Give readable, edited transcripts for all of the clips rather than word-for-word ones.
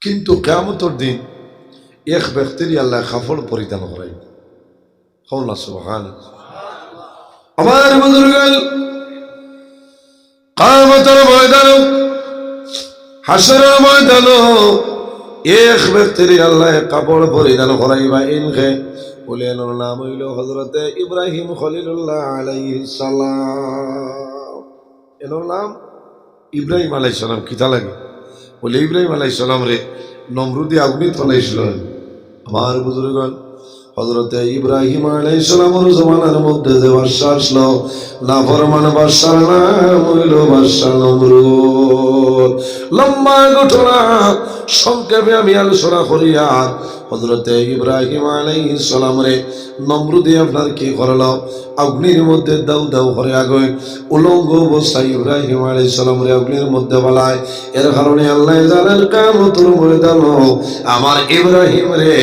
কিন্তু কিয়ামতের দিন এক ব্যক্তির আল্লাহ কাপড় পরিধান করাই। হল্লা সুবহানাল্লাহ। আমার বুজুর্গান কিয়ামতের ময়দান, হাসরের ময়দান এক ব্যক্তির আল্লাহ কাপড় পরিধান করাইবা। ইনকে বলে এর নাম হইল হযরতে ইব্রাহিম খলিলুল্লাহ আলাইহিস সালাম। এর নাম ইব্রাহিম আলাইহিস সালাম। কিতা লাগে বলে ইব্রাহিম আলাইহিস সালাম রে নমরুদি আগুনে ফলাইছিল। আমার বুজুর্গণ হযরতে ইব্রাহিম আলাইহিস সালামের জমানার মধ্যে যে বাদশা আসলো, নাফরমান বাদশার নাম হইল বাদশা নমরুদ। লম্বা ঘটনা সংক্ষেপে আমি আলোচনা করি। আর হযরতে ইব্রাহিম আলাইহিস সালাম রে নমরুদি আপনার কি করলো, অগ্নির মধ্যে দাউ দাউ করে আগুন উলঙ্গ অবস্থায় ইব্রাহিম আলাইহিস সালাম রে অগ্নির মধ্যে বালায়। এর কারণে আল্লাহ জানেন কিয়ামতের ময়দান আমার ইব্রাহিম রে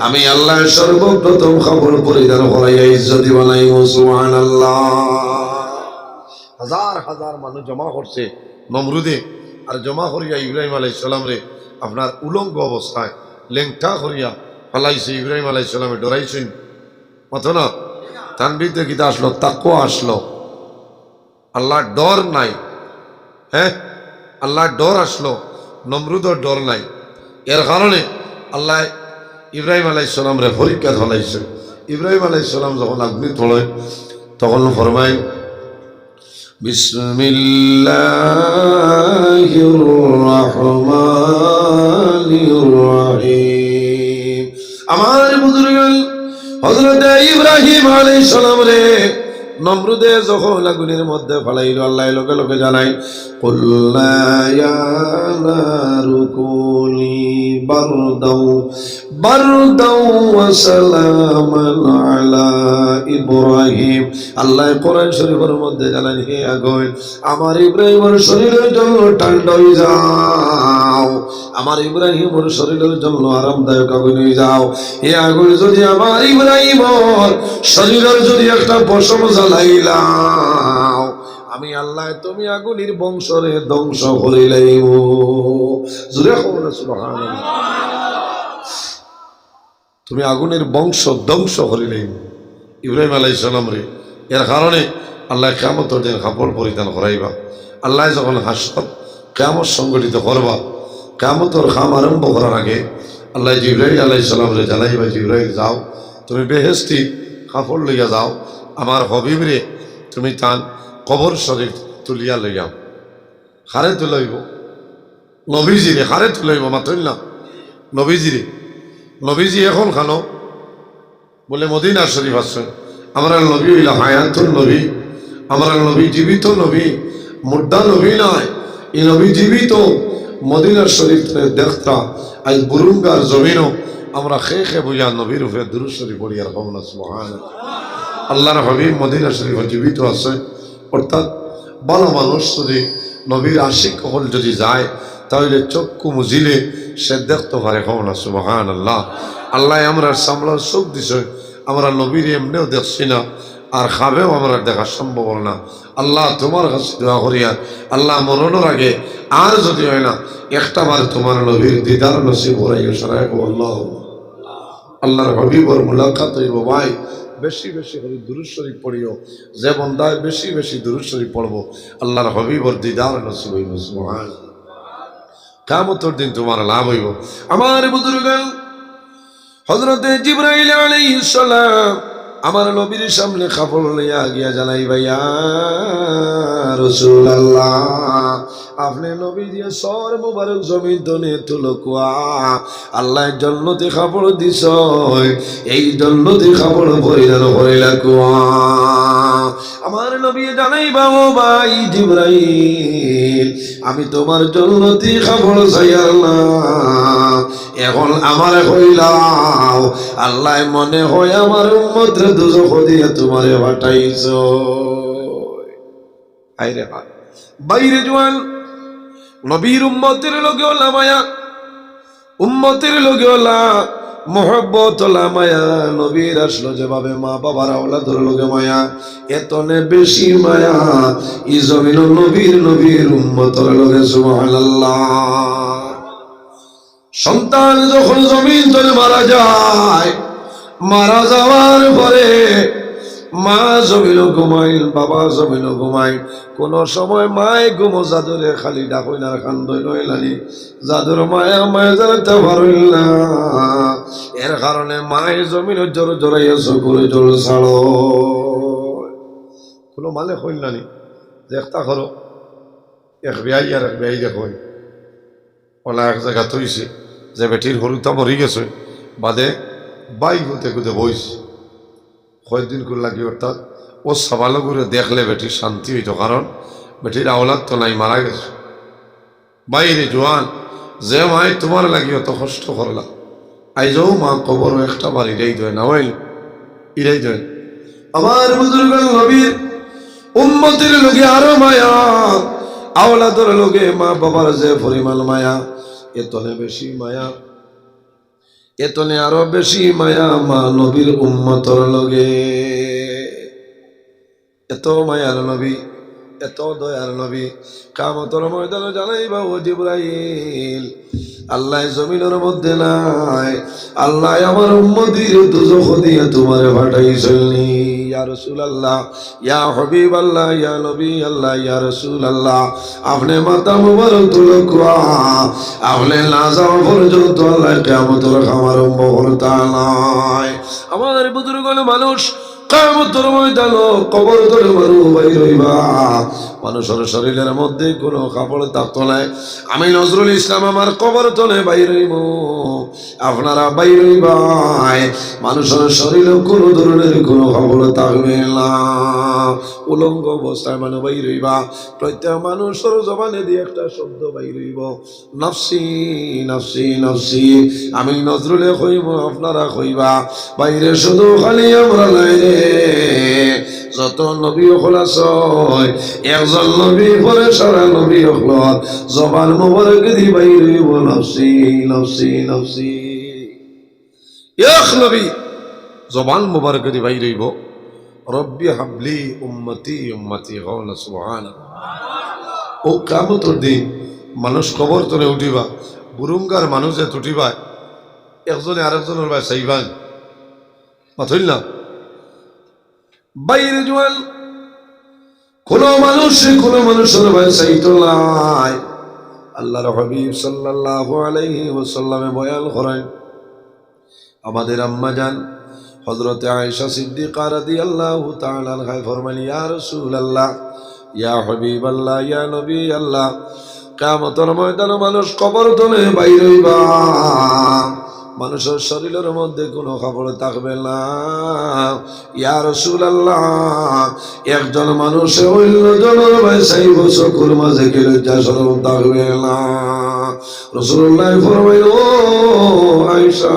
আমি আল্লাহ সর্বপ্রথম কাপড় পরিধান করাইয়া ইজ্জতি বানাইব। সুবহানাল্লাহ। হাজার হাজার মানুষ জমা করছে নমরুদে, আর জমা করিয়া ইব্রাহিম আলাইহিস সালাম রে আপনার উলঙ্গ অবস্থায় লেংটা করিয়া ফেলাইছে। ইব্রাহিম আলাইহিস সালামে ডরাইছেন মতো না। তানবীরতে কিতা আসলো, তাকওয়া আসলো, আল্লাহর ডর নাই। হ্যাঁ, আল্লাহর ডর আসলো, নমরুদের ডর নাই। এর কারণে আল্লাহ ইব্রাহিম আলাইহিস সালাম রে পরীক্ষা ফেলাইছে। ইব্রাহিম আলাইহিস সালাম যখন আগ্নি তোলে তখন ফরমায় বিসমিল্লাহির রহমানির রহিম। আমার বুজুর্গান হযরত ইব্রাহিম আলাইহিস সালাম রে নমরুদে যখন আগুনের মধ্যে ফেলাইল, আল্লাহ লোকে লোকে জানাই কুল্লা ইয়া নারু কুনি বারদাও ওয়া সালামান আলা ইব্রাহিম। আল্লাহ কোরআন শরীফের মধ্যে জানান, হে আগুন আমার ইব্রাহিমের শরীরের জন্য ঠান্ডা হয়ে যাও, আমার ইব্রাহিমের শরীরের জন্য আরামদায়ক আগুন হয়ে যাও। হে আগুন যদি আমার ইব্রাহিমের শরীরের যদি একটা পশম জ্বালাইলাও, আমি আল্লাহ তুমি আগুনের বংশরে ধ্বংস করে লাইব। জোরে বলো সুবহানাল্লাহ। তুমি আগুনের বংশ ধ্বংস করে লাইব ইব্রাহিম আলাইহিস সালাম রে। এর কারণে আল্লাহ কিয়ামতের দিন কাপড় পরিধান করাইবা। আল্লাহ যখন হাসর কিয়ামত সংগঠিত করবা, কিয়ামতের কাম আরম্ভ করার আগে আল্লাহ জিবরাইল আলাইহিস সালাম রে জানাইবা, জিবরাইল যাও তুমি বেহেশতি কাপড় লইয়া যাও, আমার হবিব রে তুমি তান কবর শরীফ তুলিয়া লইয়াও। হারে তুলাইব নবীজিরে, হারে তুলাইব মাত্র না নবীজিরে। নবীজি এখন খানো বলে মদিনা শরীফ আসছেন। আমরা নবী হইল হায়াতুল নবী, আমরা নবী জীবিত নবী, মুর্দা নবী নয়। এই নবী জীবিত। মদিনা শরীফ দেখতা আজ বুরুঙ্গার জমিনও আমরা খেয়ে খেয়ে বুঝা নবীর উপরে দুরূদ শরীফ পড়ি। আর কম না সুবহানাল্লাহ। আল্লাহর হাবিব মদিনা শরীফ জীবিত আছে। অর্থাৎ ভালো মানুষ যদি নবীর আশিক হল যদি যায় তাহলে চক্ষু মুজিলে সে দেখতে পারে। কম না সুবহানাল্লাহ। আল্লাহ আমরা সামলার চোখ দিছে, আমরা নবীর এমনিও দেখছি না, আর খাবেও আমরা দেখা সম্ভব না। আল্লাহ তোমার কাছে দোয়া করিয়া আল্লাহ মরণের আগে আর যদি হয় না একটা বার তোমার নবীর দিদার নসিব করাইয়া সরাই আল্লাহ। আল্লাহর হাবিবর মুলাকাত হইব। ভাই বেশি বেশি করে দুরূদ শরীফ পড়িও। যে বন্দায় বেশি বেশি দুরূদ শরীফ পড়বো আল্লাহর হাবিবর দিদার নসিব হইব। সুবহানাল্লাহ। কিয়ামতের দিন তোমার লাভ হইব। আমার বুজুর্গান হযরতে জিবরাইল আলাইহিস সালাম আমার নবীর সামনে কাপড় লইয়া গিয়া জানাই, ভাইয়া রাসূলুল্লাহ আপনি নবী দিয়ে সর মুবারক জমিন দনে তুলো কুয়া আল্লাহ জন্নতে কাপড় দিছ, এই জন্নতে কাপড় পরিধান করিলা কুয়া। আমার নবী জানাই, বাবা ভাই জিবরাইল আমি তোমার জন্নতে কাপড় চাই আল্লাহ, এখন আমার হইলাও আল্লাহ মনে হয় আমার উম্মতের দুজখ দিয়ে তোমারে পাঠাইছ। আইরে বাইরে জোয়ান নবীর উম্মতের লগে ওলা মায়া, উম্মতের লগে ওলা মোহব্বত ওলা মায়া। নবীর আসলো যেভাবে মা বাবার আওলাদের লগে মায়া, এতনে বেশি মায়া ই জমিন নবীর উম্মতের লগে। সুবহানাল্লাহ। সন্তান যখন জমিন তলে মারা যায়, মারা যাওয়ার পরে মা জমিনও ঘুমাই, বাবা জমিনও ঘুমাই। কোন সময় মায় ঘুমো জাদুরে খালি ডাকইনার কান্দই নইলানি জাদুর মায়া মায়া জানতে পারইল না। এর কারণে মায়ের জমিনের জোর জোরাইয়া চকুরে জোর ছাড়ো। কোনো মানে কইলানি দেখতা করো এক বিয়াই আর এক বিয়াই দেখো ওলা এক জায়গা থইছে যে বেটির হরুতা মরি গেছে বাদে বাই হতে কুদে বইস কয়েকদিন করে লাগি। অর্থাৎ ও সবালো করে দেখলে বেটির শান্তি হইত, কারণ বেটির আওলাদ তো নাই, মারা গেছে। বাইরে জোয়ান যে মায় তোমার লাগি অত কষ্ট করলা, আইজও মা কবর একটা বার ইরাই দেয় না হইল ইরাই দেয়। আমার বুজুর্গ নবীর উম্মতের লোকে আরো মায়া, আওলাদের লোকে মা বাবার যে পরিমাণ মায়া, এতনে বেশি মায়া, এতনে আরো বেশি মায়া মা নবীর উম্মতর লগে। এত মায়ার নবী, এত দয়ার নবী। কিয়ামতের ময়দানে জানাইবা ও জিবরাইল, আল্লাহ জমিনের মধ্যে নাই, আল্লাহ আমার উম্মতির দুজখ দিয়ে তোমারে পাঠাইছনি। ইয়া রাসূলুল্লাহ, ইয়া হাবিবাল্লাহ, ইয়া নবী আল্লাহ, ইয়া রাসূলুল্লাহ, আপনি মাথা মুবারক তুলে কোয়া, আপনি না যাওয়া পর্যন্ত আল্লাহ কিয়ামতের খামারম্ভ করতে নাই। আমার বুজুর্গ মানুষ কিয়ামতের ময়দানে কবর ধরে মারু বাইর হইবা, মানুষের শরীরের মধ্যে কোনো কাপড় থাকতো নাই। আমি নজরুল ইসলাম আমার কবর তলে বাইর হইব, আপনারা বাইর হইবাই, মানুষের শরীরে কোনো ধরনের কোনো কাপড় থাকবে না, উলঙ্গ অবস্থায় মানে বাইর হইবা। প্রত্যেক মানুষের জবানে দিয়ে একটা শব্দ বাইর হইব, নফসি নফসি নফসি। আমি নজরুলে কইব, আপনারা কইবা, বাইরে শুধু খালি আমরা নাই রে, যত নবী হল আছে একজন নবী পরে সারা নবী হল জবান মোবারক দি বাইর হইব নফসি নফসি নফসি। এক নবী জবান মোবারক দি বাইর হইব রব্বি হাবলি উম্মতি উম্মতি কওলা সুবহানাল্লাহ। ও কিয়ামতের দিন মানুষ কবর তলে উঠিবা, বুরুঙ্গার মানুষ যে উঠিবা, একজনে আরেকজনের ভাই চাইবান মাথইল না বাইরে জোয়ান কোন মানুষের ভাই চাইতো নাই। আল্লাহর হাবিব সাল্লাল্লাহু আলাইহি ওয়াসাল্লামে বয়ান করেন, আমাদের আম্মা জান হযরতে আয়েশা সিদ্দিকা রাদিয়াল্লাহু তাআলা আনহা ফরমান, ইয়া রাসূলুল্লাহ, ইয়া হাবিবাল্লাহ, ইয়া নবী আল্লাহ, কিয়ামতের ময়দানে মানুষ কবর তলে বাইর হইবা, মানুষের শরীরের মধ্যে কোনো কাপড় থাকবে না। ইয়া রাসূলুল্লাহ, একজন মানুষে অন্যজনের ভাই চাইব, চকুর মাঝে কি লজ্জা শরম থাকবে না। রাসূলুল্লাহ ফরমাইল, ও আয়েশা,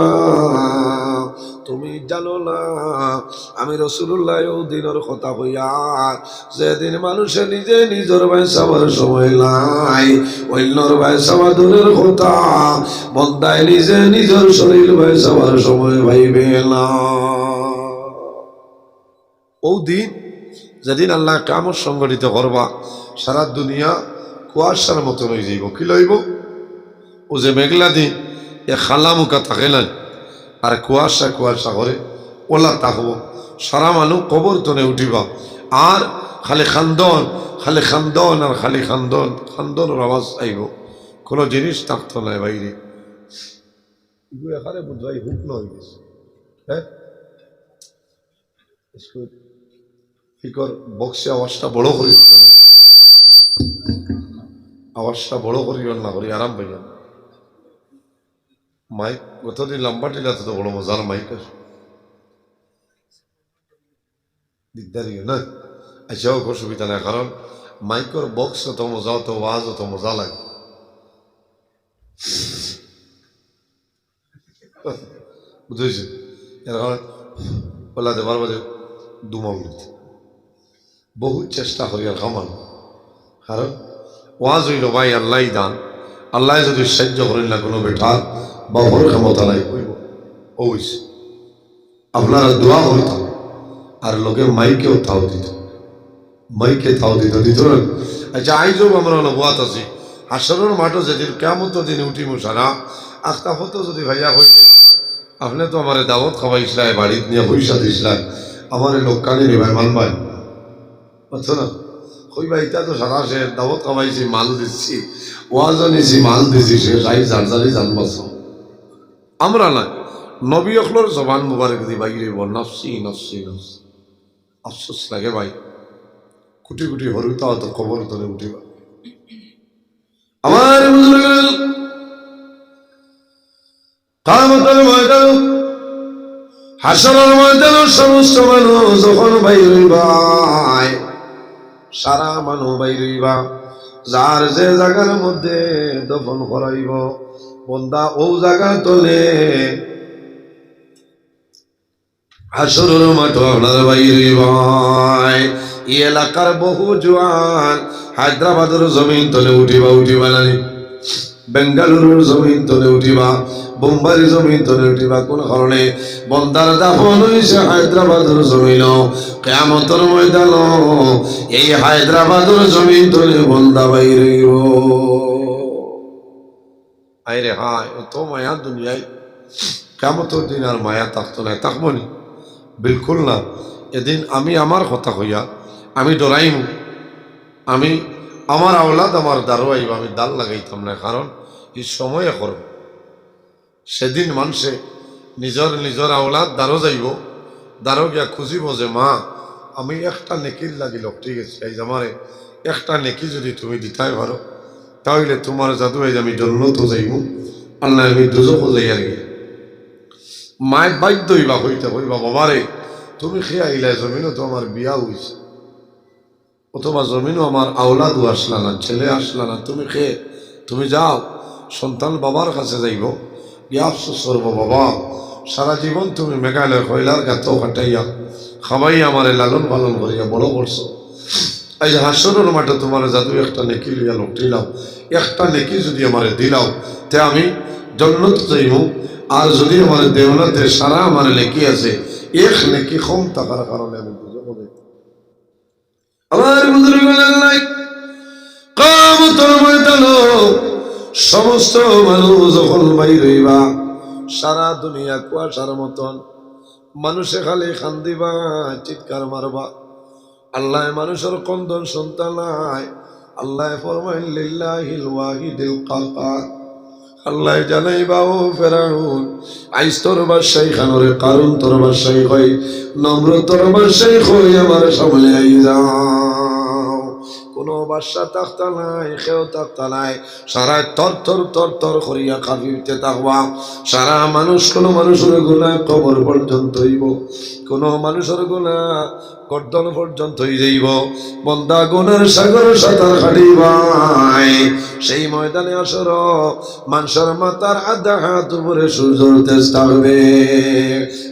তুমি জানো না আমি রাসূলুল্লাহ ও দিনের কথা হইয়া, যেদিন মানুষে নিজে নিজের ভাই চাওয়ার সময় নাই, অন্যর ভাই চাওয়া দূরের কথা, বন্দায় নিজে নিজের শরীর ভাই চাওয়ার সময় ভাইবে না। ও দিন যেদিন আল্লাহ কিয়ামত সংগঠিত করবা, সারা দুনিয়া কুয়াশার মতো হয়ে যাইব। কি লইব? ও যে মেঘলা দিন এ খালা মুখা থাকে না, আর কুয়াশা কুয়াশা করে ওলা থাকবো, সারা মানুষ কবর তনে উঠিবা, আর খালি খান্দন খালি খান্দন আর খালি খান্দন, খান্দনের আওয়াজ আইব, কোনো জিনিস থাকতো না বাইরে। এখানে বুঝাই হুক নয় গেছে, হ্যাঁ ফিকর বক্সে আওয়াজটা বড় করে দিতে না, আওয়াজটা বড় করিবেন না, করি আরাম পাইবেন। মাইক কতদিন লম্বা টিলা তো বড় মজার মাইক আছে, দিকদারি না। আচ্ছা হোক, অসুবিধা নাই, কারণ মাইকের বক্স অত মজা, অত ওয়াজ অত মজা লাগে। বুঝেছি? এর কারণে ওলা দেবার বাজে দুমা উঠতে বহুত চেষ্টা করি আর খামান, কারণ ওয়াজ হইল ভাই আল্লাহ দান, আল্লাহ যদি সাহায্য করেন না কোনো বেটার বাবর ক্ষমতা নাই কইব ওইস আপনারা দোয়া করতাম, আর লোকে মাইকেও তাও দিত, মাইকে তাও দিত না। আচ্ছা আইজও আমরা নবাত আছি, হাসরের মাঠে যেদিন কিয়ামতের দিনে উঠিব সারা, আখতাফত যদি ভাইয়া হইলে আপনি তো আমার দাওয়াত খাওয়াইছিলেন বাড়িতে নিয়ে পয়সা দিয়েছিলেন আমার লোককানি রে ভাই মানবাই বুঝছো না কইবা এটা তো সারা সে দাওয়াত খাওয়াইছি মাল দিচ্ছি ওয়াজও নিছি মাল দিছি সে যাই জানজারি জানবাস আমরা না নবী অখলোর জবান মুবারক দি বাইরে বল নফসি নফসি নফসি আফসোস লাগে ভাই কোটি কোটি হরুতা তো খবর ধরে উঠিবা আমার কিয়ামতের ময়দান হাসরের ময়দান সমস্ত মানুষ যখন বাইর হইবা সারা মানুষ বাইর হইবা যার যে জায়গার মধ্যে দফন করাইব বন্দা ও জায়গা তলে হাসরের মাঠ আপনার বাইর হইবা এই এলাকার বহু জওয়ান হায়দ্রাবাদের জমিন তলে উঠিবা নানি বেঙ্গালুরুর জমিন তলে উঠিবা বোম্বাইয়ের জমিন তলে উঠিবা কোন কারণে বন্দার দাফন হইছে হায়দ্রাবাদের জমিন কিয়ামতের ময়দান এই হায়দ্রাবাদের জমিন তলে বন্দা বাইর হইব আইরে হায় তো মায়া দুনিয়ায় কিয়ামতের দিন আর মায়া থাকতো না থাকবনি বিলকুল না এদিন আমি আমার কথা কইয়া আমি ডরাইম আমি আমার আওলাদ আমার দারো আইব আমি দাল লাগাইতাম না কারণ এই সময়ে করব সেদিন মানুষে নিজের আওলাদ দারো যাইব দারো গিয়া খুঁজিব যে মা আমি একটা নেকির লাগিল ঠিক আছে এই আমারে একটা নেকি যদি তুমি দিতাই পারো তাহলে তোমার জাদু এই আমি জন্নত যাইব আল্লাহ আমি দুজকও যাই আর গিয়ে মায় বাধ্য হইবা হইবা বাবারে তুমি খেয়ে আইলে জমিনও তো আমার বিয়া হইছে অথবা জমিনও আমার আওলাদও আসলা না ছেলে আসলা না তুমি খেয়ে তুমি যাও সন্তান বাবার কাছে যাইব গিয়ে আফসোস করবো বাবা সারা জীবন তুমি মেঘালয় কয়লার গাত কাটাইয়া খাবাই আমারে লালন পালন করিয়া বড় করছো এই যে হাসরের মাঠে তোমার জাদু একটা নেকি লইয়া লটিলাও একটা নেকি যদি আমারে দিলাও তে আমি জন্নত যাইব আর যদি আমার দেওনাতে সারা আমার নেকি আছে এক নেকি কম থাকার কারণে আমি বুঝে বলি আমার কিয়ামতের ময়দান সমস্ত মানুষ যখন বাইর হইবা সারা দুনিয়া কুয়াশার মতন মানুষে খালি কান্দিবা চিৎকার মারবা আল্লাহ মানুষের কন্দন শুনতা নাই আল্লাহ ফরমাইন লিল্লাহিল ওয়াহিদিল কাহ্হার আল্লাহ জানাইবা ও ফেরাউন আইস তোর বাদশাহী খানরে কারুন তোর বাদশাহী কই নম্র তোর বাদশাহী কই আমার সামনে আই যাও কোনো বাদশা থাকতা নাই কেউ থাকতা নাই সারা তর করিয়া কাঁপিতে থাকবা সারা মানুষ কোনো মানুষের গুনাহ কবর পর্যন্ত হইব কোনো মানুষের গুনাহ গর্দন পর্যন্ত হয়ে যাইব বন্দা গুনার সাগর সাঁতার কাটিবাই সেই ময়দানে আসর মানুষের মাথার আধা হাত উপরে সূর্যের তেজ থাকবে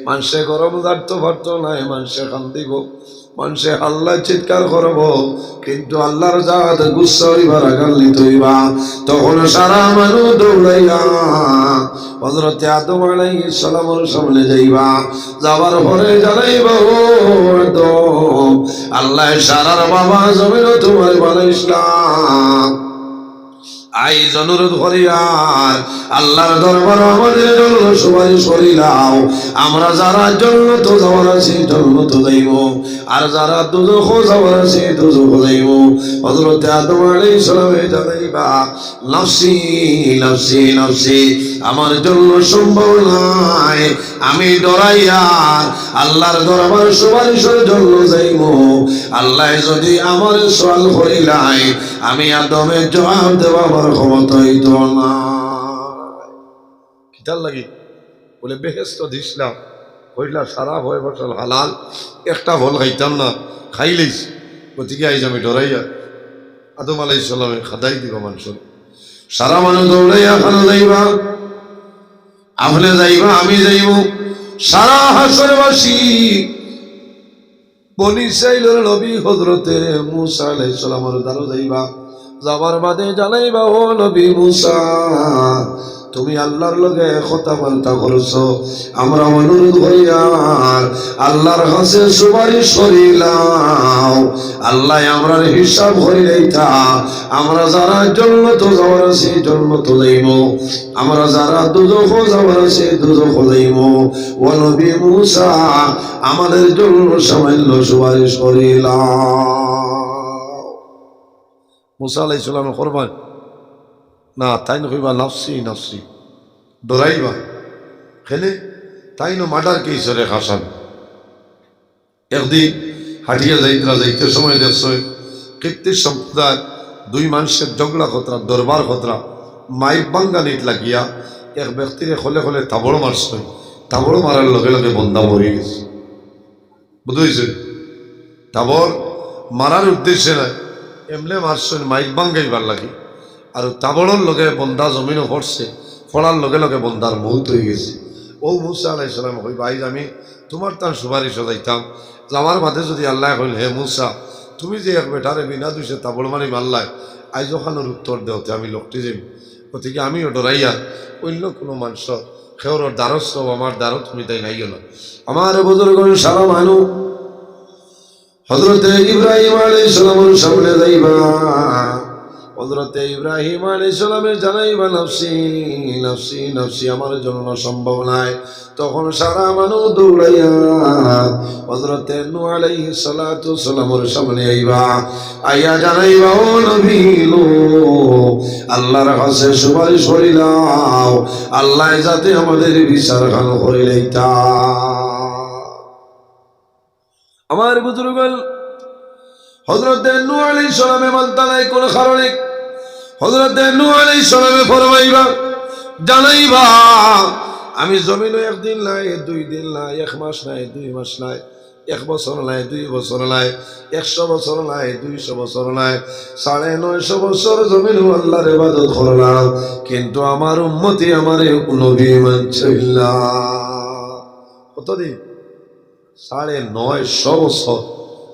মানুষে গরম দার্থ পারত নাই মানুষে কান্দিব মানুষে আল্লাহ চিৎকার করব কিন্তু আল্লাহর জাত গুচ্ছা হইবার আগান্বিত হইবা তখন সারা মানুষ দৌড়াইয়া হযরতে আদম আলাইহিস সালামের সামনে যাইবা যাবার পরে জানাইবা ও আদম আল্লাহ সারার বাবা জমিন তোমার বানাইছিলাম আইজ অনুরোধ করিয়ার আল্লাহর দরবার আমাদের জন্য সুপারিশ করিলাম আমরা যারা জান্নাত যাওয়ার আছি জান্নাত যাইব আর যারা দুজখ যাওয়ার আছি দুজখ যাইব হযরত আদম আলাইহিস সালামে জানাইবা নফসি নফসি নফসি আমার জন্য সম্ভব নাই আমি ডরাইয়া আল্লাহর দরবার সুপারিশের জন্য যাইব আল্লাহ যদি আমার সওয়াল করিলাই আমি আদমের জবাব দেব আমার ক্ষমতা হইতো না কিতার লাগি বলে বেহেশত দিছিলাম কইলা সারা হয়ে বসল হালাল একটা ফল খাইতাম না খাইলেইস গতিকে আইজ আমি ডরাইয়া আদম আলাইহিস সালামে খাদাই দিব মানুষের সারা মানুষ দৌড়াইয়া খানা যাইবা আপনি যাইবা আমি যাইব সারা হাসরবাসী বনি ইসরাইলের নবী হযরতে মূসা আলাইহিস সালামের দ্বারা যাইবা যাবার বাদে জানাইবা ও নবী মূসা তুমি আল্লাহর লগে কথা বলতা করছো আমরা অনুরোধ করিয়ার আল্লাহর কাছে সুপারিশ করিলাম আল্লাহ আমরার হিসাব করিলাইতা আমরা যারা জান্নাত যাওয়ার আছে জান্নাত যাইব আমরা যারা দুজখ যাওয়ার আছে দুজখ যাইব ও নবী মুসা আমাদের জন্য সামান্য সুপারিশ করিলাম মুসা আলাইহিস সালাম করবেন না তাই কইবা নফসি নফসি ডরাইবা খেলে তাই না মার্ডার কেস রে হাসান একদিন হাটিয়া যাইতে সময় দেখছ কীর্তির সম্প্রদায় দুই মানুষের জগলা খতরা দরবার খতরা মাইক বাঙ্গানিত লাগিয়া এক ব্যক্তিরে খলে খলে তাবড় মারছে তাবড় মারার লগে লগে বন্দা মরে গেছে বুঝেছে তাবড় মারার উদ্দেশ্যে না এমলে মারছেন মাইক বাঙ্গাইবার লাগে আর তাবড়র লগে বন্দা জমিনও পড়ছে পড়ার লগে লগে বন্দার মৌত হয়ে গেছে ও মুসা আলাইহিস সালাম কই ভাই আমি তোমার তার সুপারিশ যাইতাম যে আমার মাঝে যদি আল্লাহ কইল হে মুসা তুমি যে এক বেটারে বিনা দুইশে তাবড় মারি মারলাই আইজ ওখানোর উত্তর দেওতে আমি লোকটি যাই গতিকে আমিও ডরাইয়া অন্য কোনো মানুষ খেওর দ্বারস আমার দ্বারও তুমি তাই নাই গেল আমার বুজুর্গ সারা মানু হযরতে ইব্রাহিম আলাইহিস সালামের সামনে যাইবা হযরতে ইব্রাহিম আলাইহিস সালামে জানাইবা নফসি নফসি নফসি আমার জন্য সম্ভব নাই তখন সারা মানু দৌড়াইয়া হযরতে নূহ আলাইহিস সালাতু সালামের সামনে আইবা আইয়া জানাইবা ও নবী আল্লাহর কাছে সুপারিশ করিলাম আল্লাহ যাতে আমাদের বিচার খান করিলাইতা আমার বুজুর্গ হযরতে নূহ আলাইহিস সালামে মানতা নাই কোন কারণে হযরতে নূহ আলাইহিস সালামে ফরমাইবা জানাইবা আমি জমিনে একদিন নাই দুই দিন নাই এক মাস নাই দুই মাস নাই এক বছর নাই দুই বছর নাই 100 বছর নাই 200 বছর নাই 950 বছর জমিন আল্লাহর ইবাদত করলাম কিন্তু আমার উম্মতি আমারে নবী মানছে না কতদিন 950 বছর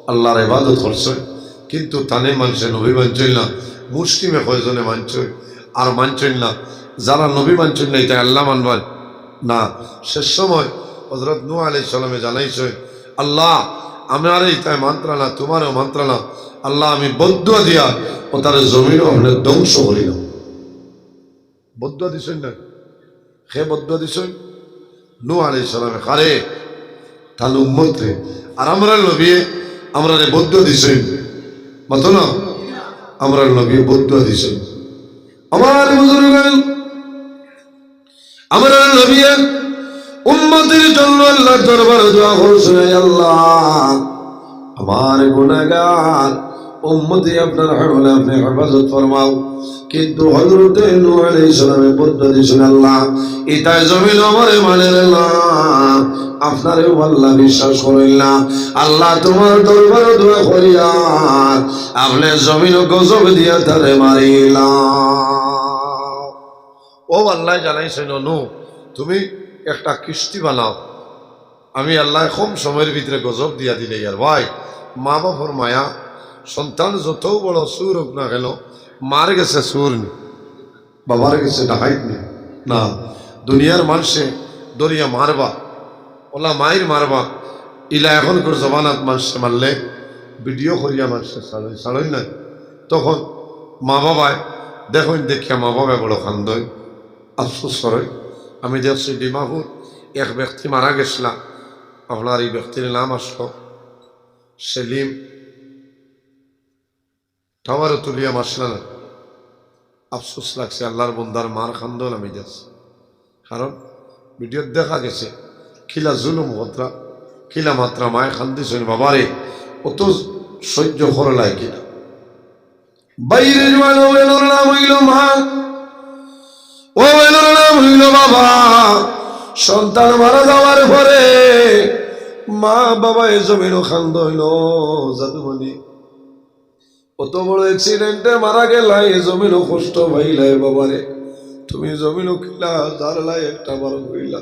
আল্লাহর ইবাদত করছে কিন্তু তানে মানছে নবী মানছেন না মুসলিমে কয়জনে মানছে আর মানছেন না যারা নবী মানছেন না এটা আল্লাহ মানবেন না শেষ সময় হযরত নূহ আলাইহিস সালামে জানাইছে আল্লাহ আমার এইটাই মন্ত্রণা তোমারও মন্ত্রণা আল্লাহ আমি বদদুয়া দিয়া ও তার জমিনও আপনি ধ্বংস করিলাম বদদুয়া দিছেন না হে বদদুয়া দিছেন নূহ আলাইহিস সালামে কারে তার উম্মত রে আর আমরা নবী আমরা বদদুয়া দিছেন মাতো না আমরা নবী বদদুয়া দিছেন আমার বুজুর্গ আমরা নবী উম্মতের জন্য আল্লাহর দরবারে দোয়া করছেন আল্লাহ আমার গুনাহগার উম্মতি আপনার হলে আপনি হেফাজত ফরমাও কিন্তু হযরতে নূহ আলাইহিস সালামের বদদুয়া দিছেন আল্লাহ এটাই জমিন আমারে মানে না আপনারে আল্লাহ বিশ্বাস করেন না আল্লাহ তোমার দরবারে দোয়া করিয়া আপনি জমিন গজব দিয়া তারে মারিলা ও আল্লাহ জানাইছেন নূহ তুমি একটা কিস্তি বানাও আমি আল্লাহ কম সময়ের ভিতরে গজব দিয়া দিলে আর ভাই মা বাবার মায়া সন্তান যত বড় সুর হোক না কেন মার গেছে সুর নি বাবার গেছে ডাকাইত নি না দুনিয়ার মানুষে দরিয়া মারবা ওলা মায়ের মারবা ইলা এখনকার জমানাত মানুষে মারলে ভিডিও করিয়া মানুষে ছাড়ই না তখন মা বাবায় দেখুন দেখিয়া মা বাবায় বড় খান্দয় আফসোস করে আমি দেখছি ডিমাপুর এক ব্যক্তি মারা গেছিলাম আপনার এই ব্যক্তির নাম আসলো সেলিম টাওয়ারও তুলিয়া মারছিল না আফসোস লাগছে আল্লাহর বন্দার মার খান্দন আমি দেখছি কারণ ভিডিও দেখা গেছে খিলা জুলুম হতরা খিলা মাত্রা মায় খান্দিছেন বাবারে অত সহ্য করলাই কিনা বাইরে নাম হইল মা ও নাম হইল বাবা সন্তান মারা যাওয়ার পরে মা বাবা এ জমিনও খান্দ হইল জাদুমণি অত বড় অ্যাক্সিডেন্টে মারা গেলাই এ জমিনও কষ্ট পাইলাই বাবারে তুমি জমিনও খিলা জারলাই একটা বড় হইলা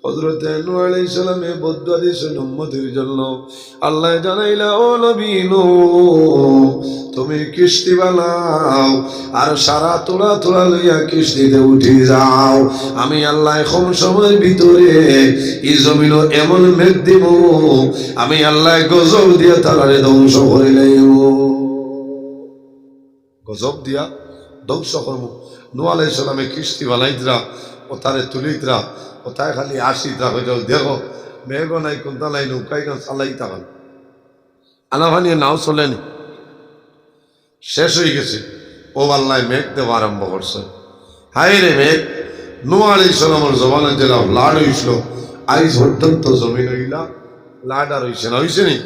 হযরত নূহ আলাইহিস সালামে বদুয়া দিয়েছেন উম্মতের জন্য। আল্লাহ জানাইলা, ও নবী নূহ, তুমি কিস্তি বানাও আর সারা তোলা তোলা লইয়া কিস্তিতে উঠে যাও। আমি আল্লাহ কম সময়ের ভিতরে এই জমিন এমন মেঘ দিব, আমি আল্লাহ গজব দিয়া তারারে ধ্বংস করে লাইব। গজব দিয়া ধ্বংস করবো। নূহ আলাইহিস সালামে কিস্তি বানাইতরা, ও তারে তুলিতরা, ও তাই খালি আসিতরা, হইতো দেখো মেঘও নাই কোনটা নাই, নৌকাই গান চালাই থাকান আনাভানিয়ে নাও চলেনি, শেষ হয়ে গেছে। ও আল্লাহ মেঘ দেওয়া আরম্ভ করছে। হায় রে মেঘ, নূহ আলাইহিস সালামের জমানা যেটা লাড হয়েছিল, আইজ পর্যন্ত জমিন ইলা লাড আর হয়েছে না, হয়েছে নি?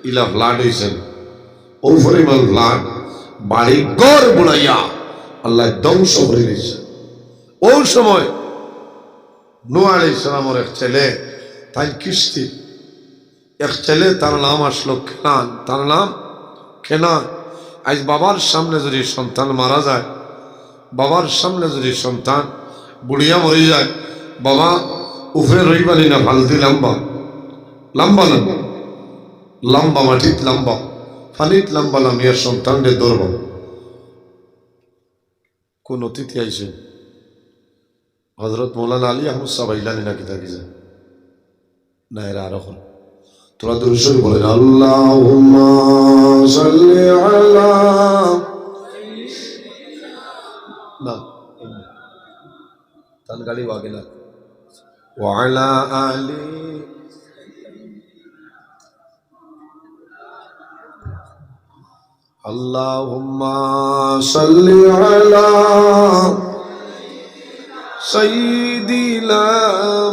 ইলা লাড হয়েছেন, ও পরিমাণ লাড বাড়ি ঘর বুড়াইয়া আল্লাহ ধ্বংস করে দিয়েছে। ওই সময় নূহ আলাইহিস সালামের এক ছেলে, তাই কিস্তি এক ছেলে, তার নাম আসলো কেনান, তার নাম কেনান। আজ বাবার সামনে যদি সন্তান মারা যায়, বাবার সামনে যদি সন্তান বুড়িয়া মরে যায়, বাবা উফরে রইবালি না ফালতি লম্বা লম্বা না লম্বা মাটিত লম্বা ফানিত লম্বা লামিয়ার সন্তানরে ধরব। কোন অতিথি আইছে? হযরত মৌলানা আলী আহমদ সাহেব আইলানি নাকি থাকি যায় না, এরা আরো হল। তোরা দুরূদ শরীফ বলেন, আল্লাহুম্মা সাল্লি আলা না তান গালি ওয়াগে না ওয়া আলা আলি আল্লাহুম্মা সাল্লি আলা সাইয়্যিদিনা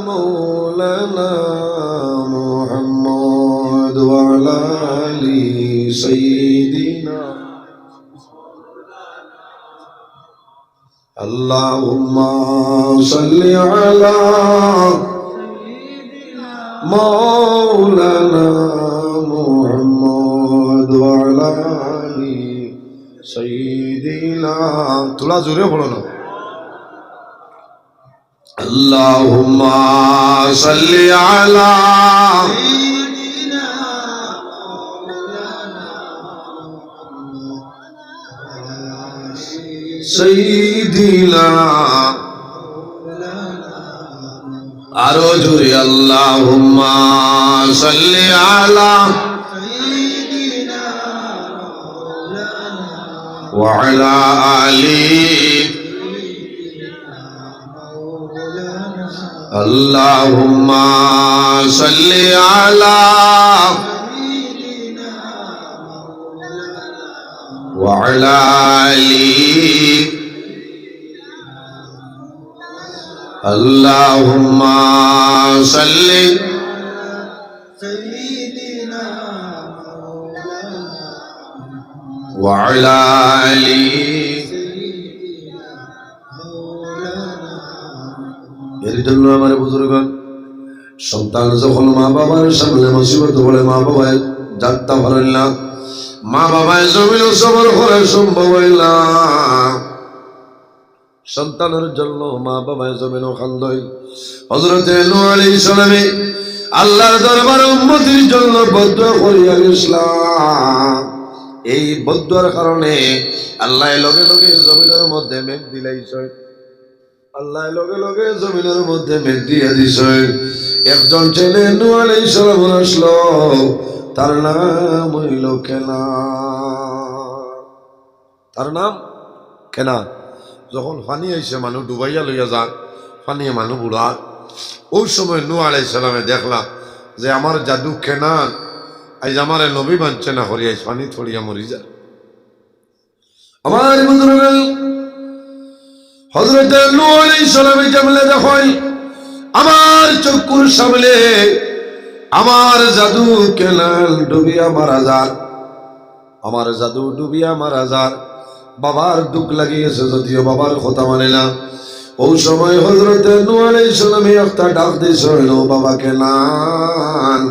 মাওলানা মুহাম্মদ ওয়া আলা আলি সাইয়্যিদিনা আল্লাহুম্মা সাল্লি আলা মাওলানা মুহাম্মদ ওয়া আলা আলি সাইয়্যিদিনা। তোলা জোরে বলো না, আল্লাহুম্মা সাল্লি আলা সাইয়্যিদিনা, আরো জোরে আল্লাহুম্মা সাল্লি আলা ওয়া আলা আলি আল্লাহুম্মা সাল্লি আলা ওয়া আলা আলি আল্লাহুম্মা সাল্লি ওয়া আলা আলি। এর জন্য আমার বুজুর্গণ, সন্তান যখন মা বাবার সামনে মুসিবত বলে মা বাবায় জানতে পারেন না, মা বাবায় জমিন সবর করে সম্ভব হয় না। সন্তানের জন্য মা বাবায় জমিন খান্দই। হযরত নূহ আলাইহিস সালামে আল্লাহর দরবারে উম্মতের জন্য বদুয়া করিয়া ইসলাম। এই বদুয়ার কারণে আল্লাহ লগে লগে জমিনের মধ্যে মেঘ দিলাইছে, আল্লাহ লগে লগে জমিনের মধ্যে মেঘ দিয়া দিছে। একজন ছেলে নূহ আলাইহিস সালাম আসলো, তার নাম হইল কেনান, তার নাম কেনান। যখন পানি আইসে মানুষ ডুবাইয়া লইয়া যান, পানি মানুষ বুড়া, ওই সময় নূহ আলাইহিস সালামে দেখলা যে আমার জাদু কেনান আজ আমার নবী বানছে না, হরি আইস পানি থড়িয়া মরি যায়। আমার বুজুর্গ হযরত নূহ আলাইহিস সালামে যেমনে দেখেন আমার চক্ষুর সামনে আমার জাদু কেনান ডুবিয়া মারা যায়, আমার জাদু ডুবিয়া মারা যায়। বাবার দুঃখ লাগিয়েছে, যদিও বাবার কথা মানে না। ওই সময় হযরত নূহ আলাইহিস সালামে একটা ডাক দিয়েছিল, বাবা কেনান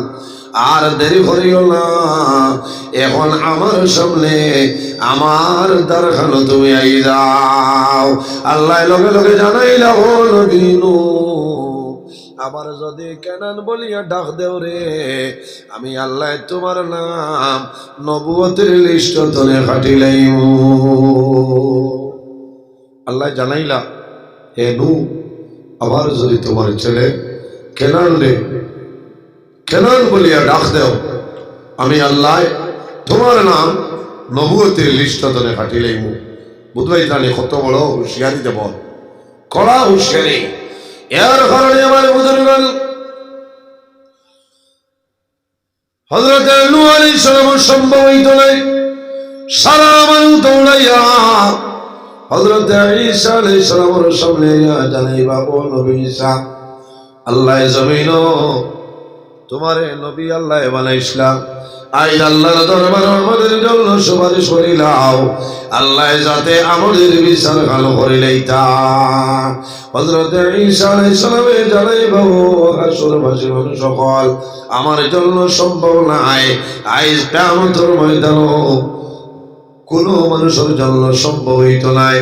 আর দেরি করিও না, এখন আমার সামনে আমার দরখানো তুমি আই যাও। আল্লাহ লগে লগে জানাইলা, ও নবী নূহ আমার যদি কেনান বলিয়া ডাক দেও রে, আমি আল্লাহ তোমার নাম নবুয়তের লিস্ট ধরে খাটিলাইম। আল্লাহ জানাইলা, হে নূহ, আবার যদি তোমার ছেলে কেনান রে, কেনান বলিয়া ডাক দেও, আমি আল্লাহ তোমার নাম নবুয়তের লিস্ট ধরে খাটিলাইম। বুঝলাই জানি কত বড় হুঁশিয়ারি দেব, কড়া হুঁশিয়ারি। এর কারণে আমার বুজুর্গগণ হযরত নূহ আলাইহিস সালাম সম্ভব হইত নাই সারা মানুষ দৌড়াইয়া হযরত ঈসা আলাইহিস সালামের সামনে জানাইবা, ও নবী ঈসা, আল্লাহ জমিন তোমারে নবী আল্লাহ বানাইছিলাম, আইন আল্লাহর দরবারে আমাদের জন্য সুপারিশ করিলাও, আল্লাহ যাতে আমাদের বিচার ভালো করে লইতা। হযরত ঈসা আলাইহিস সালামে জানাইবা, ও হাসরবাসী মানুষ সকল, আমার জন্য সম্ভব নাই, আজ কিয়ামতের ময়দানে কোন মানুষের জন্য সম্ভব হইত নাই।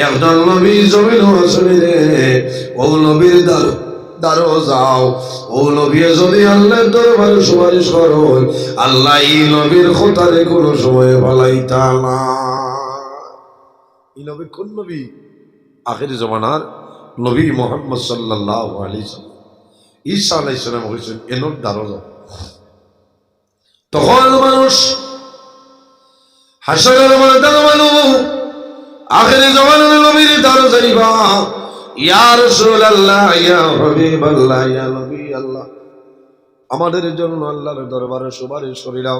একজন নবী জমিন আসলে ও নবীর দারো যাও, ও নবী যদি আল্লাহর দরবারে সুপারিশ করো, আল্লাহ এই নবীর খোতারে কোনো সময় ভালাইতা না। এই নবী কোন নবী? আখির জমানার নবী মুহাম্মদ সাল্লাল্লাহু আলাইহি ওয়াসাল্লাম। ঈসা আলাইহিস সালাম বলেছেন, এনোর দারো যাও। তখন মানুষ হাসরের ময়দানে মানুষ আখির জমানার নবীর দারো যাইবা, ইয়া রাসূলুল্লাহ, ইয়া হাবিবাল্লাহ, ইয়া নবী আল্লাহ, আমাদের জন্য আল্লাহর দরবারে সুপারিশ করিলাও।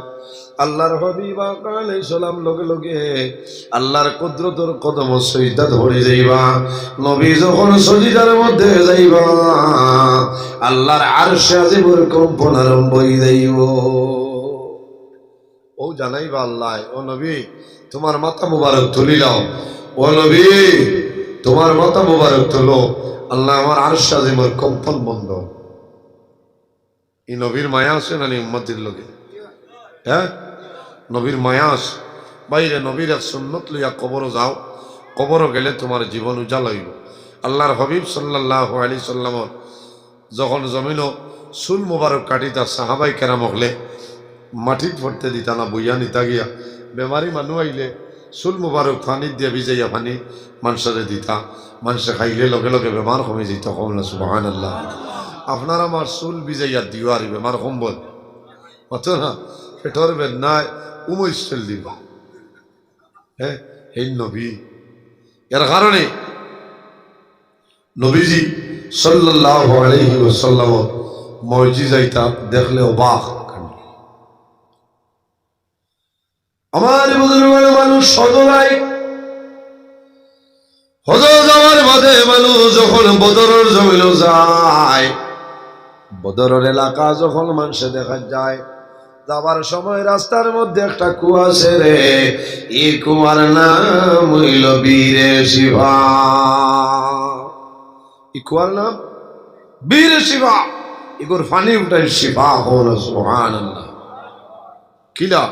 আল্লাহর হাবিব আলাইহিস সালাম লগে লগে আল্লাহর কুদরতের কদম সিজদা ধরে যাইবা। নবী যখন সিজদার মধ্যে যাইবা, আল্লাহর আরশে আজিমের কম্পন আরম্ভ হয়ে যাইব। ও জানাইবা আল্লাহ, ও নবী তোমার মাথা মুবারক তুলিলাও, ও নবী তোমার মাথা মুবারক তুলো, আল্লাহ আমার আরশে আজিমের কম্পন বন্ধ। এই নবীর মায়া আছে না উম্মতের লোকে? হ্যাঁ, নবীর মায়া আছে। বাইরে নবীর এক সুন্নত লইয়া কবরও যাও, কবরও গেলে তোমার জীবন উজালা হইব। আল্লাহর হাবিব সাল্লাল্লাহু আলাইহি সাল্লাম যখন জমিনও চুল মুবারক কাটিতা, সাহাবাই কেরাম হলে মাটিত পড়তে দিতা না, বইয়া নিতা গিয়া। বেমারি মানুষ আইলে চুল মুবারক পানি দিয়া ভিজাইয়া পানি মানুষরে দিতা, মানুষে খাইলে লগে লগে বেমার কমে যেত। কম না সুবহানাল্লাহ। আপনার আমার চুল ভিজাইয়া দিও আর বেমার কম্বল অত না, পেটর বেদনায় উমৈশল দিবা। হ্যাঁ, এই নবী। এর কারণে নবীজি সাল্লাল্লাহু আলাইহি ওয়াসাল্লাম মুজিজাইতা দেখলে অবাক। আমার বুজুর্গের মানুষ সদলাই হজর যাওয়ার বাদে মানুষ যখন বদরের জমিন যায়, বদরের এলাকা যখন মানুষে দেখা যায়, যাবার সময় রাস্তার মধ্যে একটা কুয়া আছে রে, এই কুয়ার নাম হইল বীরে শিবা। এই কুয়ার নাম বীরে শিবা। এগুর ফানি উঠাই শিবা হল। সুবহানাল্লাহ। কিলা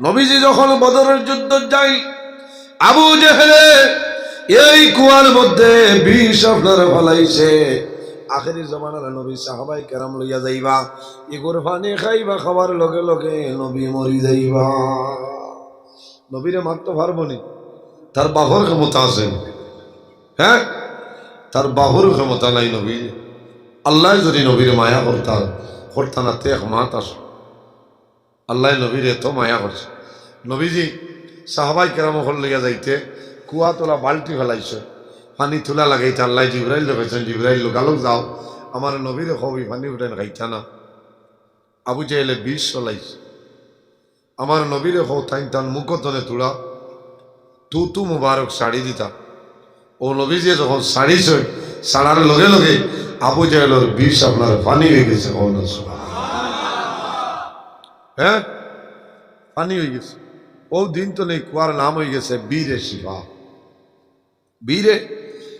নবীজি যখন বদরের যুদ্ধ যাই, আবু জেহেলে এই কুয়ার মধ্যে বিষ আপনারা ফলাইছে। আখেরি জমানার নবী সাহাবাই কেরাম লইয়া যাইবা, এগুর পানি খাইবা, খাবার লগে লগে নবী মরি যাইবা। নবীরে মারতে পারবো নি? তার বাহুর ক্ষমতা আছে। হ্যাঁ, তার বাহুর ক্ষমতা নাই নবী। আল্লাহ যদি নবীর মায়া করতা না তে এক মাত আস। আল্লাহ নবীর এত মায়া করছে। নবীজি সাহাবাই কেরাম হল লইয়া যাইতে কুয়া তোলা বাল্টি ফেলাইছে, পানি তুলা লাগাইতে আল্লাহ জিব্রাইল দেখাইছেন, জিব্রাইল গালক যাও আমার নবীরে কবি পানি উঠেন খাইছা না। আবু জেহেলে বিষ চলাইছে, আমার নবীরে হো তাইন তান মুখতনে তুলা তু মুবারক শাড়ি দিতা। ও নবীজি যখন শাড়িছে, শাড়ার লগে লগে আবু জেহেলের বিষ আপনার পানি হয়ে গেছে। হ্যাঁ, পানি হয়ে গেছে। ও দিন তো নেই, কুয়ার নাম হয়ে গেছে বীরে শিফা। বীরে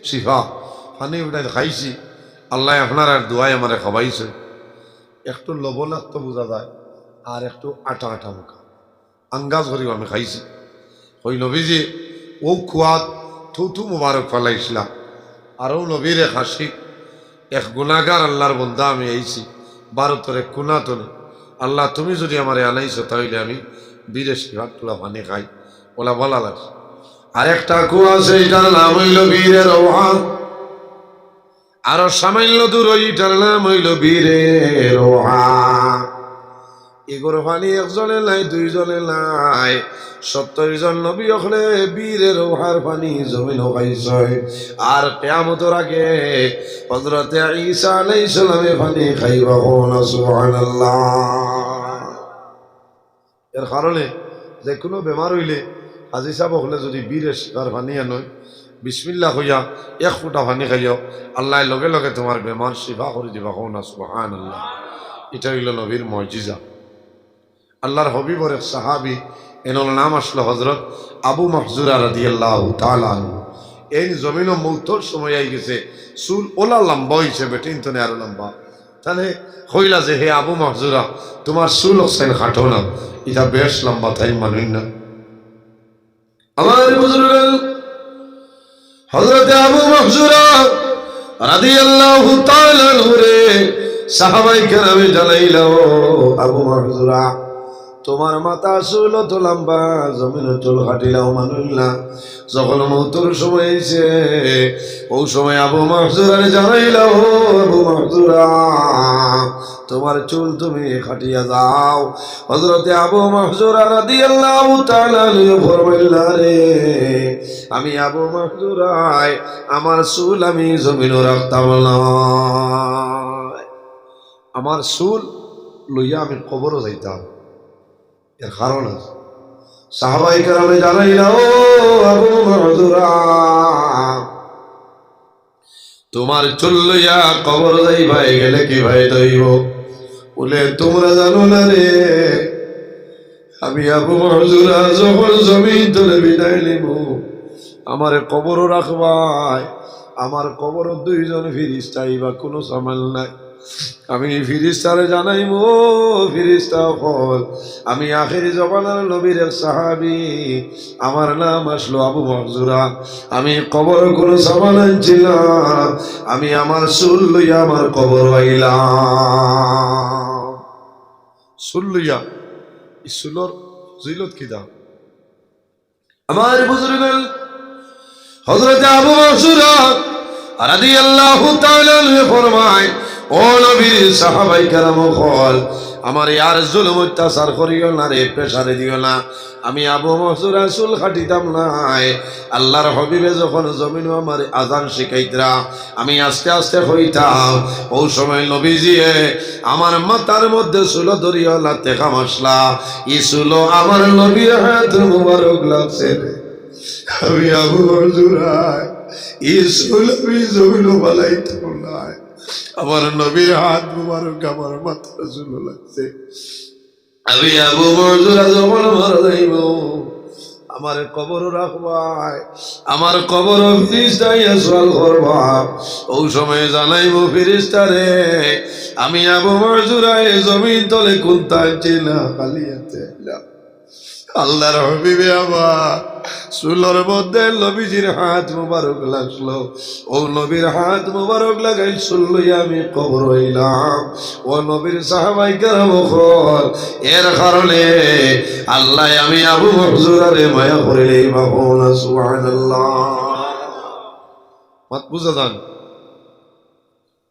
শিফা পানি উঠাই খাইছি। আল্লাহ আপনার আর দোয়াই আমার খাওয়াইছে। একটু লবণাক্ত বোঝা যায় আর একটু আটা আটা মুখা আঙ্গাজ করিও আমি খাইছি। ওই নবীজি ও কুয়াত থুথু মুবারক ফেলাইছিলা, আরও নবীরে হাসি এক গুনাহগার আল্লাহর বন্দা আমি আইছি ভারতের এক কুনাতনে আল্লাহ তুমি যদি আমারে আনাইছো তাহলে আমি বিদেশি ভাত পোলা পানি খাই ওলা বলা লাগে আরেকটা কুয়া আছে এটার নাম হইল বীরের ওহান আরো সামান্য দূর ওইটার নাম হইল বীরের ওহান এগুলো পানি একজনের নাই দুইজনের নাই 70 জন নবী হলে বীরের ওহার পানি জমিন খাইছয় আর কিয়ামতের আগে হযরত ঈসা আলাইহিস সালামে পানি খাইবা না সুবহানাল্লাহ এর কারণে যে কোনো বেমার হইলে হাজি সাহেব হলে যদি বীরের শিকার পানি আনয় বিসমিল্লাহ হইয়া এক ফুটা পানি খাইও আল্লাহ লগে লগে তোমার বেমার শিফা করে দিবা না সুবহানাল্লাহ এটা হইল নবীর মুজিজা আল্লাহর হবিবর এক সাহাবি এনার নাম আসলো হযরত আবু মাহজুরা রাদিয়াল্লাহু তাআলা এই জমিন মৌতর সময় আই গেছে চুল ওলা লম্বা হয়েছে বেটিন তো আরো লম্বা তাহলে হইলা যে হে আবু মাহজুরা তোমার চুল হোসেন খাটো না এটা বেশ লম্বা তাই মানুষ না আমার বুজুর্গ হযরত আবু মাহজুরা রাদিয়াল্লাহু তাআলা নুরে সাহাবায়ে কেরামে জানাইলো আবু মাহজুরা তোমার মাথা চুল তো লম্বা জমিন চুল কাটিলাও মানুষ না যখন মৌতর সময় আইছে ওই সময় আবু মাহজুরারে জানাইলাও আবু মাহজুরা তোমার চুল তুমি কাটিয়া যাও হযরতে আবু মাহজুরা রাদিয়াল্লাহু তাআলা ফরমাইলা রে আমি আবু মাহজুরাই আমার চুল আমি জমিন রাখতাম না আমার চুল লইয়া আমি কবরও যাইতাম এর কারণ আছে সাহাবায়ে কেরামে জানাইলা ও আবু মাহজুরা তোমার চুল লইয়া কবর যাইবা গেলে কি ভাই দইব বলে তোমরা জানো না রে আমি আবু মাহজুরা যখন জমিন তুলে বিদায় নিব আমার কবরও রাখবাই আমার কবর দুইজন ফিরিস্তা আইবা কোনো সামাল নাই আমি ফিরিস্তারে জানাইবো ফিরিস্তা হল আমি আখেরি জমানার নবীর এক সাহাবী আমার নাম আসলো আবু মাহজুরা আমি কবর কোনো সামাল আনছিলাম আমি আমার চুল লইয়া আমার কবর আইলাম চুল লইয়া এই চুলর জইলত কি দাম আমার বুজুর্গ হযরত আবু মাহজুরা রাদিয়াল্লাহু তাআলা ফরমায় ও নবীর সাহাবায়ে কেরাম হল আমার আর জুলুম অত্যাচার করিও না রে প্রেসারে দিও না আমি আবু মাহজুরা চুল কাটিতাম নাই আল্লাহর হবিবে যখন জমিন আমার আজান শিখাইতরা আমি আস্তে আস্তে হইতাম ওই সময় নবীজিয়ে আমার মাথার মধ্যে চুল ধরিও না তেকা মশলা ই চুল আমার নবীর হাত মুবারক লাগছে আমি আবু মাহজুরা ই চুল আমি জমিন বালাইতাম নাই আমার নবীর হাত মুবারক আমার মাথার চুল লাগছে আমি আবু মাহজুরা যখন মারা যাইব আমার কবর রাখবাই আমার কবর ফিরিস্তাই সওয়াল করবা ওই সময় জানাইব ফিরিস্তারে আমি আবু মাহজুরা এই জমিন তলে কোনটাই চিনা খালিয়াতে আল্লাহর হবিবে আমার চুলের মধ্যে নবীজির হাত মুবারক লাগলো ও নবীর হাত মুবারক লাগাই চুল লইয়া আমি কবর হইলাম ও নবীর সাহাবায়ে কেরাম হল এর কারণে আল্লাহ আমি আবু মাহজুরারে মায়া করে লইবা না সুবহানাল্লাহ মাত বুঝা যান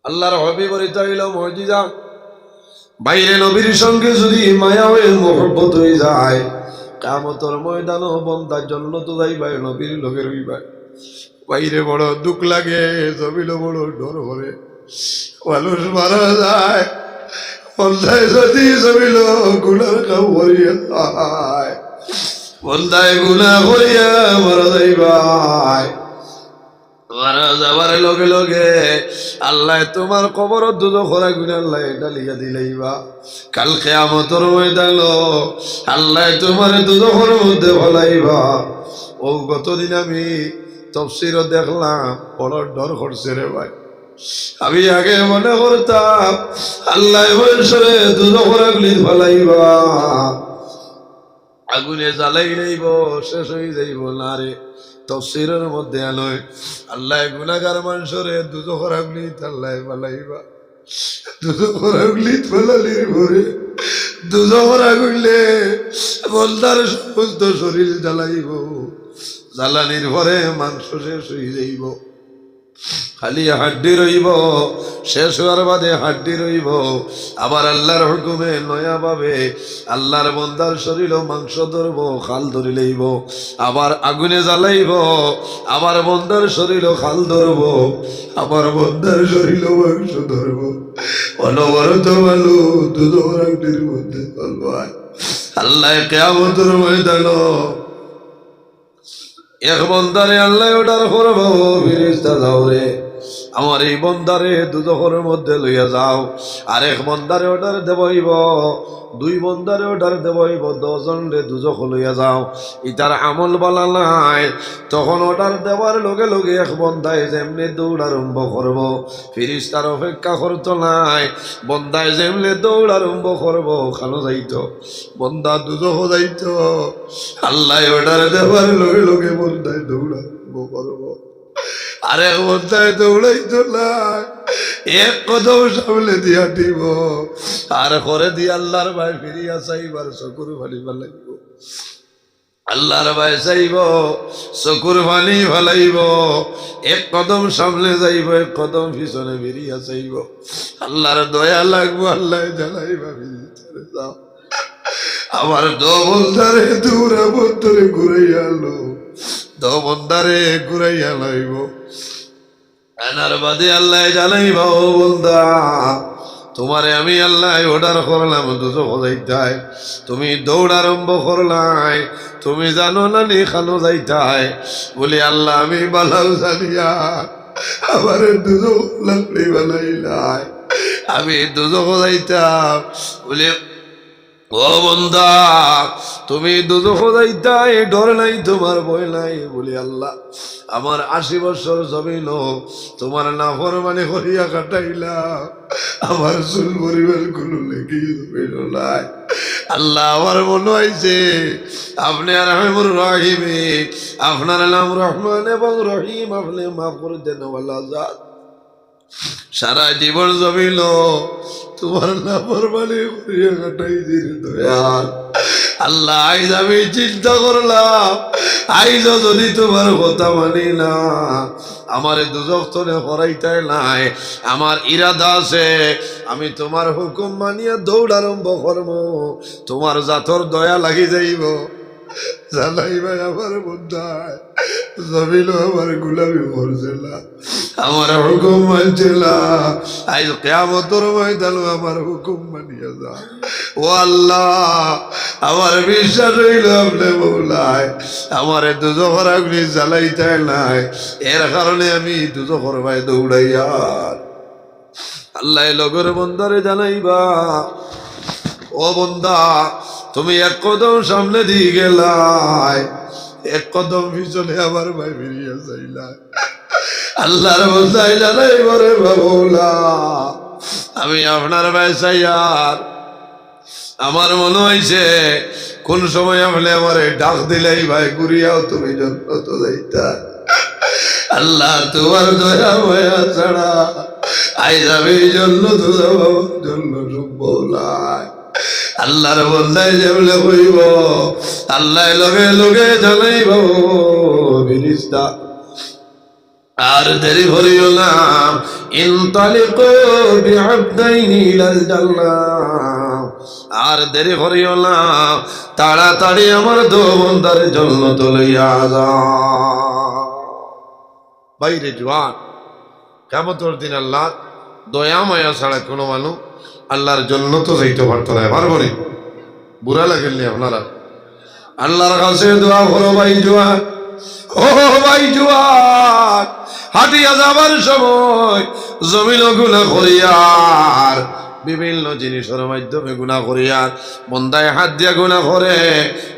আল্লাহর হবিবের এটা হইল মুজিজা বাইরে নবীর সঙ্গে যদি মায়া হয়ে মোহব্বত হয়ে যায় কিয়ামতের ময়দানও বান্দা জান্নাতে যাইবা নবীর লগে রইবা বাইরে বড় দুঃখ লাগে জমিন বড় ডর করে মানুষ মারা যায় বন্দায় যদি জমিল গুনার কাম করিয়া বন্দায় গুনাহ করিয়া মারা যাইবাই মারা যাবার লগে লগে আল্লাহ তোমার কবর দুজখের আগুন আল্লাহ ডালিয়া দিলাইবা কাল কিয়ামতের ময়দান আল্লাহ তোমার দুজখের মধ্যে ফলাইবা ও গতদিন আমি তাফসীর দেখলাম বড় ডর করছে রে ভাই আমি আগে মনে করতাম আল্লাহ বলছরে দুজখের আগুন ফলাইবা আগুনে জ্বালাই যাইব শেষ হয়ে যাইব না রে তাফসীরের মধ্যে আলোয় আল্লাহ গুনাহগার মানুষরে দুজখের আগুলিত আল্লাহ বালাইবা দুজখের আগুলিত ফালালির ভরে দুজখের আগুলে বন্দার সমস্ত শরীর জ্বালাইব জ্বালানির ভরে মাংস শেষ হয়ে যাইব খালি হাড্ডি রইব শেষ হওয়ার বাদে হাড্ডি রইব আবার আল্লাহর হুকুমে নয়া ভাবে আল্লাহর বন্দার শরীর মাংস ধরব খাল ধরি লইব আবার আগুনে জ্বালাইব আবার বন্দার শরীর খাল ধরব আবার বন্দার শরীর মাংস ধরব অনবরত ভালো দুজোর আগুনের মধ্যে আল্লাহ কিয়ামতের ময়দান এক বন্দারে আল্লাহ অর্ডার করব ফেরেশতা যাও রে আমার এই বন্দারে দুজখের মধ্যে লইয়া যাও আর এক বন্দারে অর্ডার দেবইব দুই বন্দারে অর্ডার দেবইব 10 জন রে দুজখ লইয়া যাও ইতার আমল বালা নাই তখন অর্ডার দেওয়ার লগে লগে এক বন্দায় যেমনি দৌড় আরম্ভ করব ফেরেশতার অপেক্ষা করতো নাই বন্দায় যেমনি দৌড় আরম্ভ করব খানো যাইতো বন্দা দুজখ যাইতো আল্লাহ অর্ডার দেওয়ার লগে লগে বন্দায় দৌড় আরম্ভ করব আরে বন্দায় দৌড়াইতো না এক কদম সামনে দিয়া দিব আর করে দিয়ে আল্লাহর ভাই ফিরিয়া চাইবার চকুর ফালি ফেলাইব আল্লাহর ভাই চাইব চকুর ফালি ফেলাইব এক কদম সামনে যাইব এক কদম পিছনে ফিরিয়া চাইব আল্লাহর দয়া লাগবো আল্লাহ জ্বালাইবা ভিতরে যাও আমার দো বন্দারে দূরা বন্ধরে ঘুরাইয়া আলো দো বন্দারে ঘুরাইয়া লাইব আনার বাদে আল্লাহ জানাইবা ও বন্দা তোমারে আমি আল্লাহ অর্ডার করলাম দুজখ যাইতাই তুমি দৌড় আরম্ভ করলাই তুমি জানো না নি খানো যাইতাই বলি আল্লাহ আমি বালাও জানিয়া আমার দুজখ লাগলে বানাইলাই আমি দুজখ যাইতাম বলে ও বন্দা তুমি দুজখ যাইতাই ডর নাই তোমার ভয় নাই বলি আল্লাহ আমার 80 বছর জমিন তোমার নাফরমানি করিয়া কাটাইলা আমার চুল পরিবার গুলো লেগে জমিন নাই আল্লাহ আমার মনে হয়েছে আপনি আর রহমুর রহিমে আপনার নাম রহমান এবং রহিম আপনি মাফ করে দেন ওয়ালা জাত সারা জীবন জমিল তোমার নাফরমানি করিয়া কাটাই দিন দয়াল আল্লাহ আইজ আমি চিন্তা করলাম আইজ যদি তোমার কথা মানি না আমার দুজখ তলে করাইতাই নাই আমার ইরাদা আছে আমি তোমার হুকুম মানিয়া দৌড় আরম্ভ করব তোমার জাতর দয়া লাগি যাইব জানাই ভাই আমার বন্ধায় জমিল আমার গুলামি করছে না আমার হুকুম মানছে না আজ কিয়ামতের ময়দানে আমার হুকুম মানিয়া যা ও আল্লাহ আমার বিশ্বাস হইল আপনি মৌলায় আমার দুজখের আগুনে জ্বালাইতে নাই এর কারণে আমি দুজখের ভাই দৌড়াইয়া আল্লাহ লগর বন্দারে জানাইবা ও বন্দা তুমি এক কদম সামনে দিয়ে গেলাই এক কদম পিছনে আমার ভাই বেরিয়ে যাইলা আল্লাহর বন্দাই জানাইব রে বাবুলা আমি আপনার ভাই চাই আর আমার মনে হয়েছে কোন সময় আপনি আমার ডাক দিলাই ভাই ঘুরিয়াও তুমি জন্নত যাইতা আল্লাহ তোমার দয়া মায়া ছাড়া আই যাবে জন্য তো জন্য সম্ভব নাই আল্লাহর বন্দায় যেমলে কইব আল্লাহ লগে লগে জানাইব ফেরেশতা আর দেরি করিও না ইনতালিকু বিআবদাইনি ইলাল জান্নাহ আর দেরি করিও না তাড়াতাড়ি আমার দো বন্দার জান্নাত লইয়া যাও বাইরে জওয়ান কিয়ামতের দিন আল্লাহ দয়া মায়া ছাড়া কোনো মানুষ আল্লাহর জান্নাতে যাইতে পারতো না পারবো নি বুড়া লাগেননি আপনারা আল্লাহর কাছে দোয়া করো ভাই জওয়ান ও ভাই জওয়ান হাটিয়া যাবার সময় জমিন গুলা করিয়ার বিভিন্ন জিনিসের মাধ্যমে গুনাহ করিয়ার বন্দায় হাত দিয়া গুনাহ করে,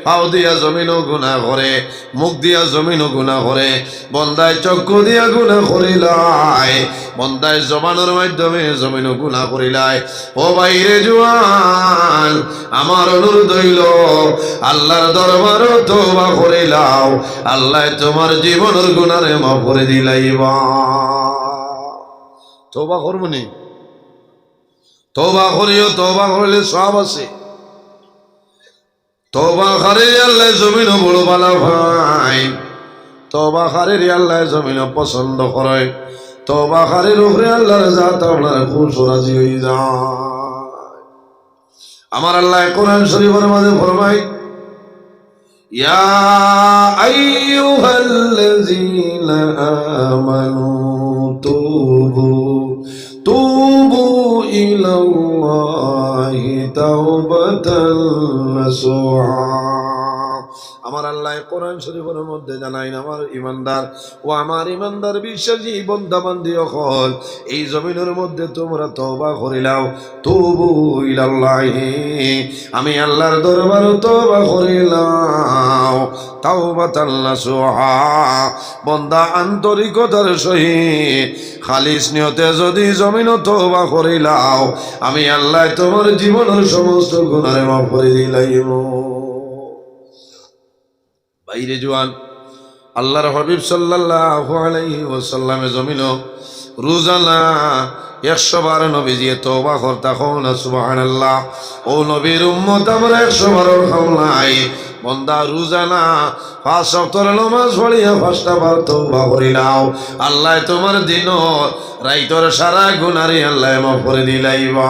পাও দিয়া জমিনও গুনাহ করে, মুখ দিয়া জমিনও গুনাহ করে, বন্দায় চক্ষু দিয়া গুনাহ করিলাই, বন্দায় জবানের মাধ্যমে জমিনও গুনাহ করিলাই। ও বাইরে জোয়ান, আমার অনুরোধ হইল আল্লাহর দরবারও তওবা করিলাও, আল্লাহ তোমার জীবনের গুনারে মাফ করে দিলাইবা। তওবা করবনি, তওবা করিও, তওবা করলে সব আছে। তওবা করে আল্লাহ জমিনও বড় ভালো ভাই, তওবা করে আল্লাহ জমিনও পছন্দ করে, তওবা করে উপরে আল্লাহর জাত আপনার খুশ রাজি হয়ে যায়। আমার আল্লাহ কোরআন শরীফের মাঝে ফরমায়, ইয়া আইয়ুহাল্লাযীনা আমানু তুবু ইলাল্লাহি তাওবাতান নাসুহা। আমার আল্লাহ কোরআন শরীফের মধ্যে জানাইন, আমার ইমানদার ও আমার ইমানদার বিশ্বাসী বান্দা বান্দি হল, এই জমিনের মধ্যে তোমরা তওবা করিলাও, তুবু ইলাল্লাহি, আমি আল্লাহর দরবারে তওবা করিলাম, তাওবাতান নাসুহা, বান্দা আন্তরিকতার সহিত খালিস নিয়তে যদি জমিনও তওবা করিলাও, আমি আল্লাহ তোমার জীবনের সমস্ত গুনাহ মাফ করে দিলাম। বাইরে জোয়ান, আল্লাহর হাবিব সাল্লাল্লাহু আলাইহি ওয়াসাল্লামে জমিনও রোজানা 100 বার নবীজি তওবা করতা, না সুবহানাল্লাহ। ও নবীর উম্মত আমরা 100 বার খাওলাই, বন্দা রোজানা 5 ওয়াক্তের নামাজ পড়িয়া 5টা বার তওবা করিলাও, আল্লাহ তোমার দিন রাইতর সারা গুনারে আল্লাহ মাফ করে দিলাইবা।